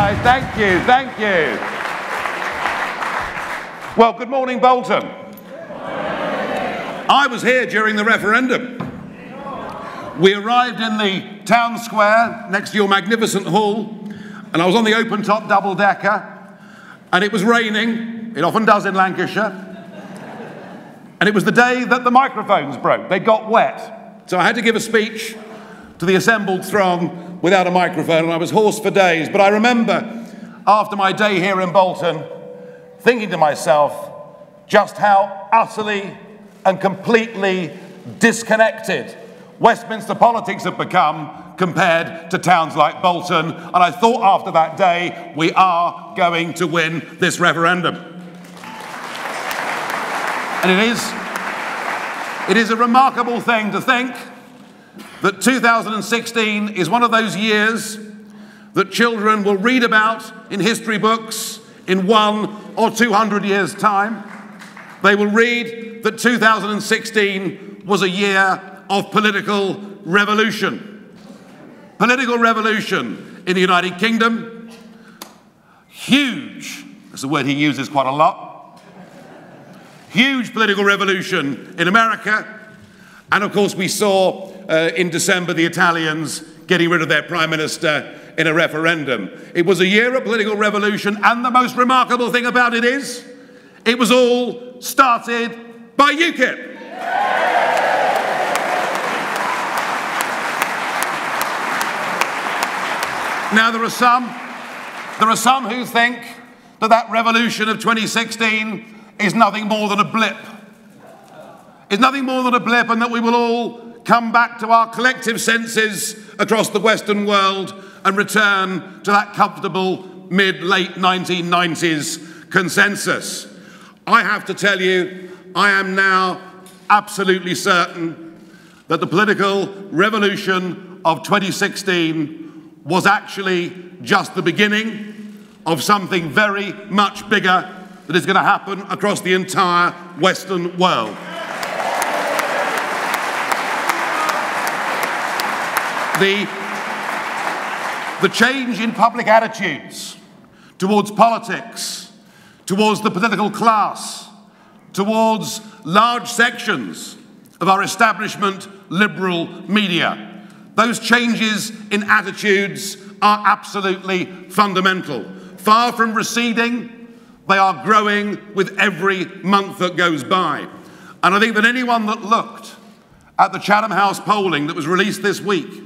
guys. Thank you, thank you. Well, good morning, Bolton. I was here during the referendum. We arrived in the town square next to your magnificent hall, and I was on the open-top double-decker, and it was raining. It often does in Lancashire. And it was the day that the microphones broke. They got wet. So I had to give a speech to the assembled throng without a microphone, and I was hoarse for days. But I remember, after my day here in Bolton, thinking to myself just how utterly and completely disconnected Westminster politics have become compared to towns like Bolton. And I thought after that day, we are going to win this referendum. And it is a remarkable thing to think that 2016 is one of those years that children will read about in history books in 100 or 200 years' time. They will read that 2016 was a year of political revolution. Political revolution in the United Kingdom. Huge, that's a word he uses quite a lot. Huge political revolution in America. And of course we saw in December the Italians getting rid of their Prime Minister in a referendum. It was a year of political revolution, and the most remarkable thing about it is, it was all started by UKIP. Now there are some who think that that revolution of 2016 is nothing more than a blip. It's nothing more than a blip, and that we will all come back to our collective senses across the Western world and return to that comfortable mid-late 1990s consensus. I have to tell you, I am now absolutely certain that the political revolution of 2016 was actually just the beginning of something very much bigger that is going to happen across the entire Western world. The change in public attitudes towards politics, towards the political class, towards large sections of our establishment liberal media, those changes in attitudes are absolutely fundamental. Far from receding, they are growing with every month that goes by. And I think that anyone that looked at the Chatham House polling that was released this week,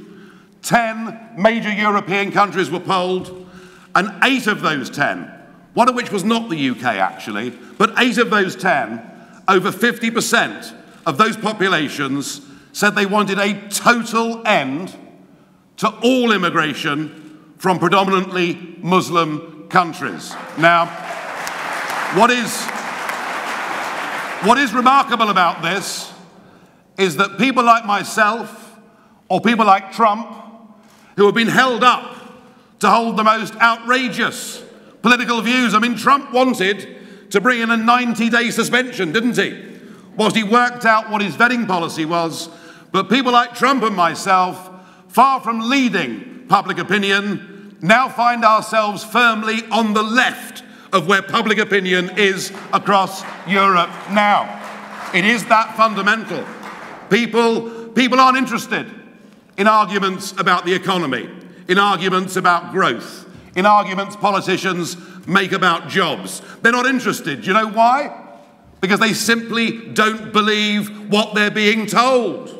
10 major European countries were polled, and 8 of those 10, one of which was not the UK actually, but 8 of those 10, over 50% of those populations said they wanted a total end to all immigration from predominantly Muslim countries. Now, what is remarkable about this is that people like myself, or people like Trump, who have been held up to hold the most outrageous political views. I mean, Trump wanted to bring in a 90-day suspension, didn't he? Whilst he worked out what his vetting policy was. But people like Trump and myself, far from leading public opinion, now find ourselves firmly on the left of where public opinion is across Europe now. It is that fundamental. People aren't interested in arguments about the economy, in arguments about growth, in arguments politicians make about jobs. They're not interested. Do you know why? Because they simply don't believe what they're being told.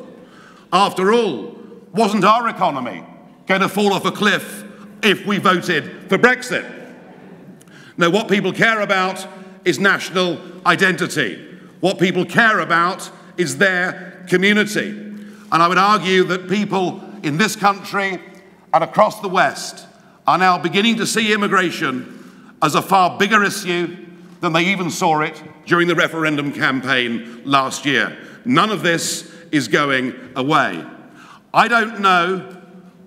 After all, wasn't our economy going to fall off a cliff if we voted for Brexit? No, what people care about is national identity. What people care about is their community. And I would argue that people in this country and across the West are now beginning to see immigration as a far bigger issue than they even saw it during the referendum campaign last year. None of this is going away. I don't know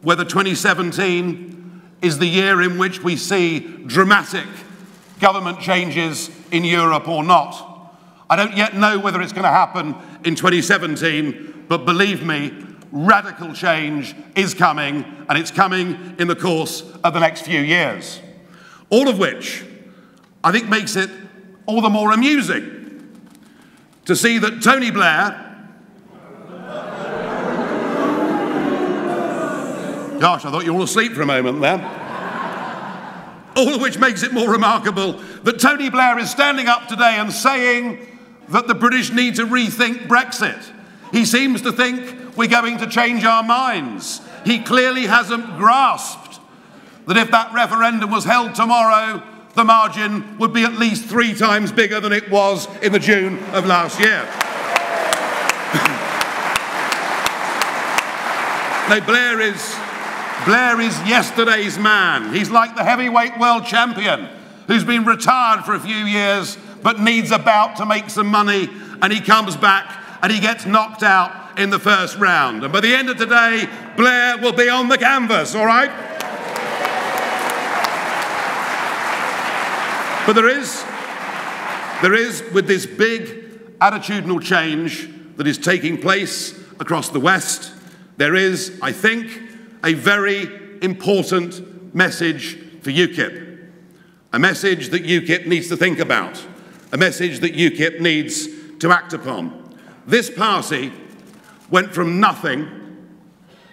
whether 2017 is the year in which we see dramatic government changes in Europe or not. I don't yet know whether it's going to happen in 2017, but believe me, radical change is coming, and it's coming in the course of the next few years. All of which I think makes it all the more amusing to see that Tony Blair, gosh, I thought you were all asleep for a moment there. All of which makes it more remarkable that Tony Blair is standing up today and saying that the British need to rethink Brexit. He seems to think we're going to change our minds. He clearly hasn't grasped that if that referendum was held tomorrow, the margin would be at least 3 times bigger than it was in the June of last year. No, Blair is yesterday's man. He's like the heavyweight world champion who's been retired for a few years but needs a bout to make some money, and he comes back and he gets knocked out in the first round. And by the end of today, Blair will be on the canvas, all right? But there is, with this big attitudinal change that is taking place across the West, there is, I think, a very important message for UKIP. A message that UKIP needs to think about. A message that UKIP needs to act upon. This party went from nothing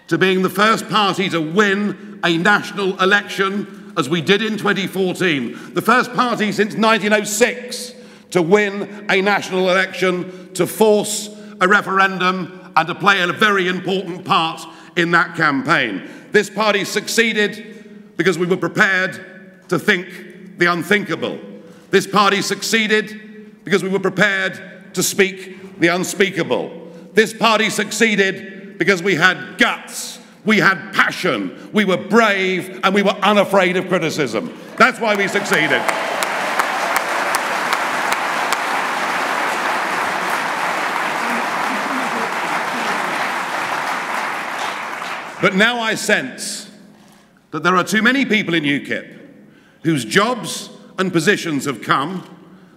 to being the first party to win a national election, as we did in 2014, the first party since 1906 to win a national election, to force a referendum and to play a very important part in that campaign. This party succeeded because we were prepared to think the unthinkable. This party succeeded because we were prepared to speak the unspeakable. This party succeeded because we had guts. We had passion, we were brave, and we were unafraid of criticism. That's why we succeeded. But now I sense that there are too many people in UKIP whose jobs and positions have come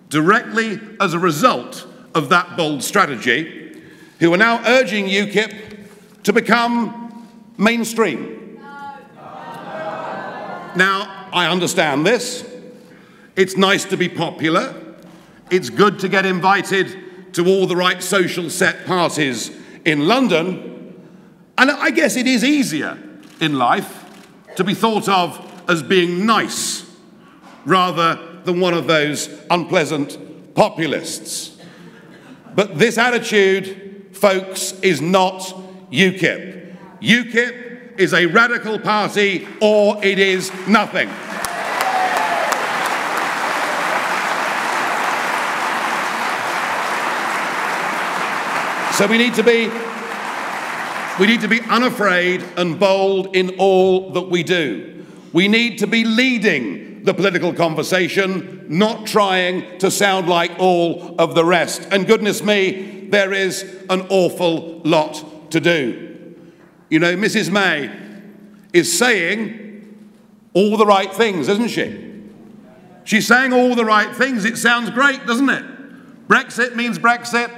directly as a result of that bold strategy, who are now urging UKIP to become mainstream. Now, I understand this. It's nice to be popular. It's good to get invited to all the right social set parties in London. And I guess it is easier in life to be thought of as being nice rather than one of those unpleasant populists. But this attitude, folks, is not UKIP. UKIP is a radical party, or it is nothing. So we need to be unafraid and bold in all that we do. We need to be leading the political conversation, not trying to sound like all of the rest. And goodness me, there is an awful lot to do. You know, Mrs. May is saying all the right things, isn't she? She's saying all the right things. It sounds great, doesn't it? Brexit means Brexit.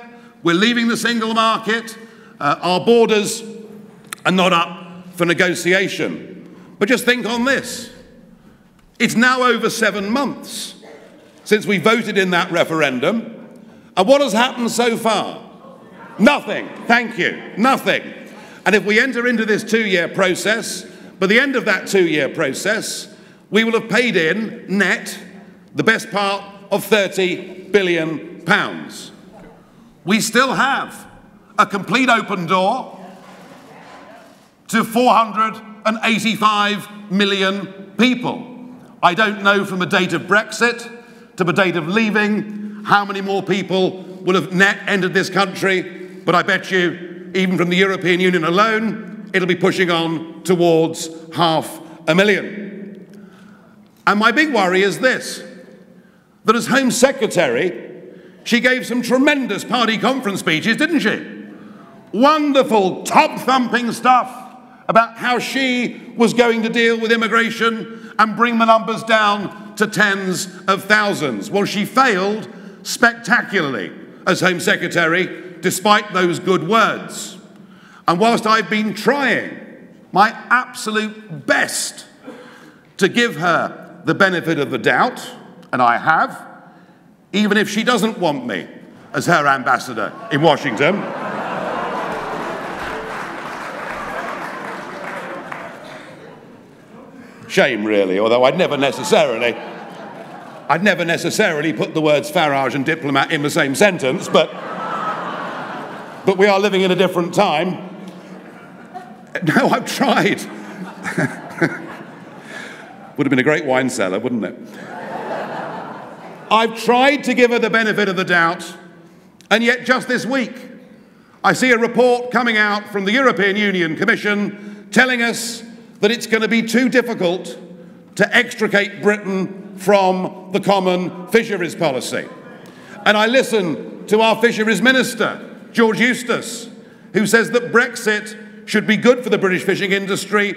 We're leaving the single market. Our borders are not up for negotiation. But just think on this. It's now over 7 months since we voted in that referendum. And what has happened so far? Nothing. Thank you. Nothing. And if we enter into this 2-year process, by the end of that 2-year process, we will have paid in net the best part of £30 billion. We still have a complete open door to 485 million people. I don't know from the date of Brexit to the date of leaving how many more people will have net entered this country, but I bet you, even from the European Union alone, it'll be pushing on towards 500,000. And my big worry is this, that as Home Secretary, she gave some tremendous party conference speeches, didn't she? Wonderful, top-thumping stuff about how she was going to deal with immigration and bring the numbers down to tens of thousands. Well, she failed spectacularly as Home Secretary, despite those good words. And whilst I've been trying my absolute best to give her the benefit of the doubt, and I have, even if she doesn't want me as her ambassador in Washington. Shame, really, although I'd never necessarily put the words Farage and diplomat in the same sentence, but we are living in a different time. No, I've tried. Would have been a great wine cellar, wouldn't it? I've tried to give her the benefit of the doubt, and yet just this week, I see a report coming out from the European Union Commission telling us that it's going to be too difficult to extricate Britain from the common fisheries policy. And I listen to our fisheries minister, George Eustace, who says that Brexit should be good for the British fishing industry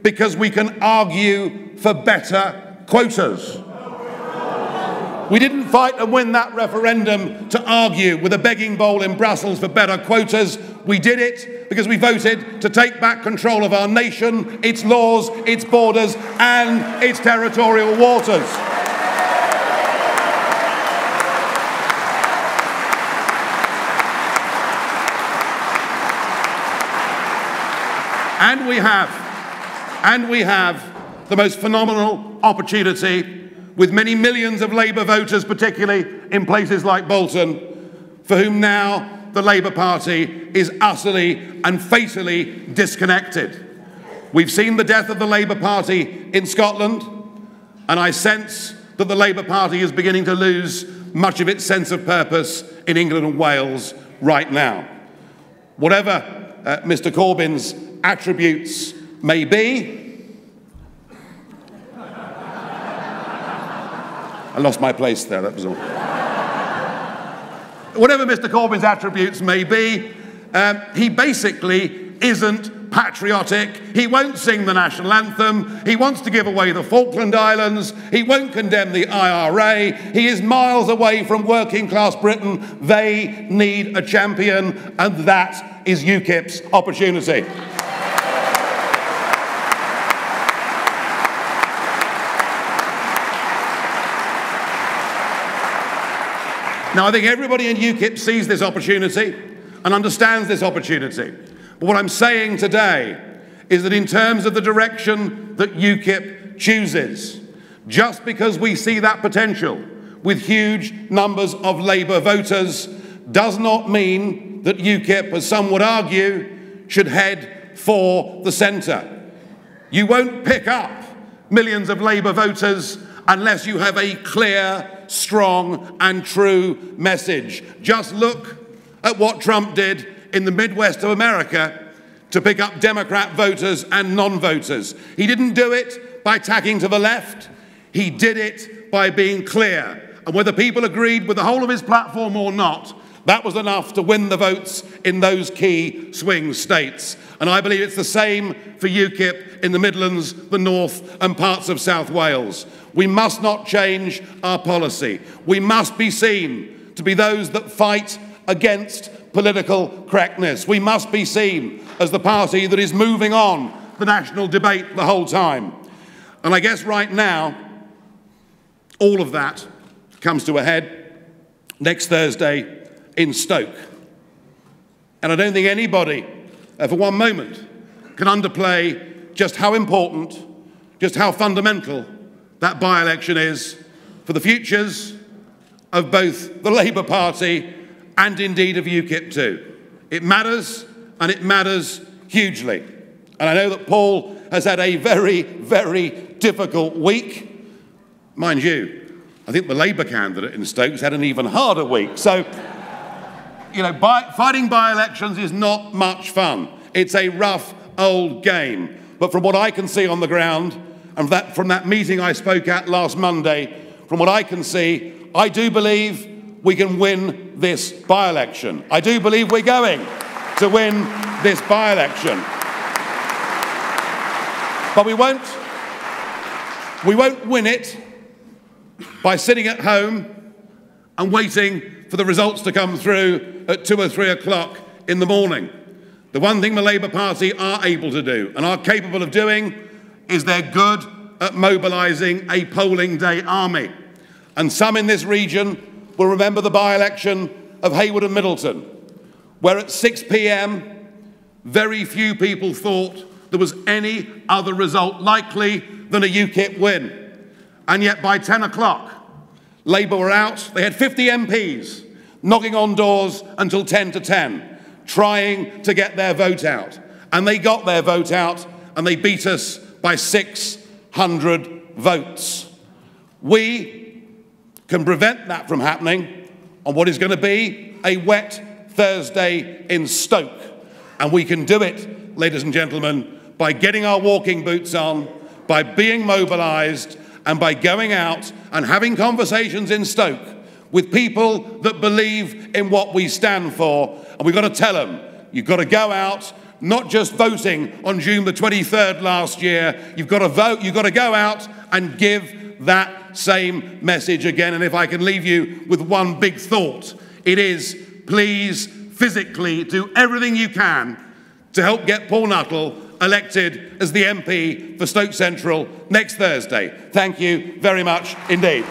because we can argue for better quotas. We didn't fight and win that referendum to argue with a begging bowl in Brussels for better quotas. We did it because we voted to take back control of our nation, its laws, its borders, and its territorial waters. And we have the most phenomenal opportunity with many millions of Labour voters, particularly in places like Bolton, for whom now the Labour Party is utterly and fatally disconnected. We've seen the death of the Labour Party in Scotland, and I sense that the Labour Party is beginning to lose much of its sense of purpose in England and Wales right now. Whatever Mr. Corbyn's attributes may be, I lost my place there, that was all. Whatever Mr. Corbyn's attributes may be, he basically isn't patriotic. He won't sing the national anthem. He wants to give away the Falkland Islands. He won't condemn the IRA. He is miles away from working class Britain. They need a champion, and that is UKIP's opportunity. Now, I think everybody in UKIP sees this opportunity and understands this opportunity. But what I'm saying today is that in terms of the direction that UKIP chooses, just because we see that potential with huge numbers of Labour voters does not mean that UKIP, as some would argue, should head for the centre. You won't pick up millions of Labour voters unless you have a clear, strong and true message. Just look at what Trump did in the Midwest of America to pick up Democrat voters and non-voters. He didn't do it by tacking to the left. He did it by being clear. And whether people agreed with the whole of his platform or not, that was enough to win the votes in those key swing states. And I believe it's the same for UKIP in the Midlands, the North and parts of South Wales. We must not change our policy. We must be seen to be those that fight against political correctness. We must be seen as the party that is moving on the national debate the whole time. And I guess right now, all of that comes to a head next Thursday in Stoke. And I don't think anybody, for one moment, can underplay just how important, just how fundamental that by-election is for the futures of both the Labour Party and indeed of UKIP too. It matters, and it matters hugely. And I know that Paul has had a very, very difficult week. Mind you, I think the Labour candidate in Stoke has had an even harder week. So, you know, fighting by-elections is not much fun. It's a rough old game. But from what I can see on the ground, and from that meeting I spoke at last Monday, from what I can see, I do believe we can win this by-election. I do believe we're going to win this by-election. But we won't win it by sitting at home and waiting for the results to come through at 2 or 3 o'clock in the morning. The one thing the Labour Party are able to do and are capable of doing is their good at mobilising a polling day army. And some in this region will remember the by-election of Hayward and Middleton, where at 6 p.m, very few people thought there was any other result likely than a UKIP win. And yet by 10 o'clock, Labour were out. They had 50 MPs knocking on doors until 10 to 10, trying to get their vote out. And they got their vote out, and they beat us by 600 votes. We can prevent that from happening on what is going to be a wet Thursday in Stoke. And we can do it, ladies and gentlemen, by getting our walking boots on, by being mobilised, and by going out and having conversations in Stoke with people that believe in what we stand for. And we've got to tell them, you've got to go out, not just voting on June the 23rd last year. You've got to vote, you've got to go out and give that same message again. And if I can leave you with one big thought, it is, please physically do everything you can to help get Paul Nuttall elected as the MP for Stoke Central next Thursday. Thank you very much indeed.